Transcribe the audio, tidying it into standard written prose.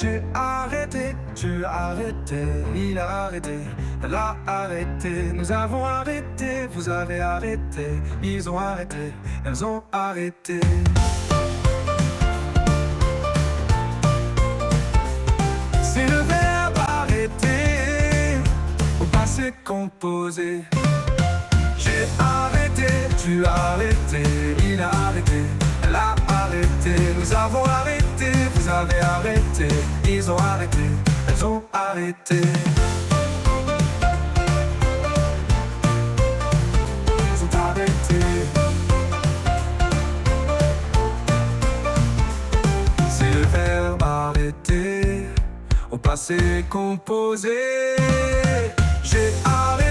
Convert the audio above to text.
J'ai arrêté, tu as arrêté, il a arrêté, elle a arrêté, nous avons arrêté, vous avez arrêté, ils ont arrêté, elles ont arrêté. C'est le verbe arrêter, au passé composé. J'ai arrêté, tu as arrêté, il a arrêté, elle a arrêté, nous avons arrêté, vous avez arrêté, ils ont arrêté, elles ont arrêté. Ils ont arrêté. C'est le verbe arrêter, au passé composé. J'ai arrêté.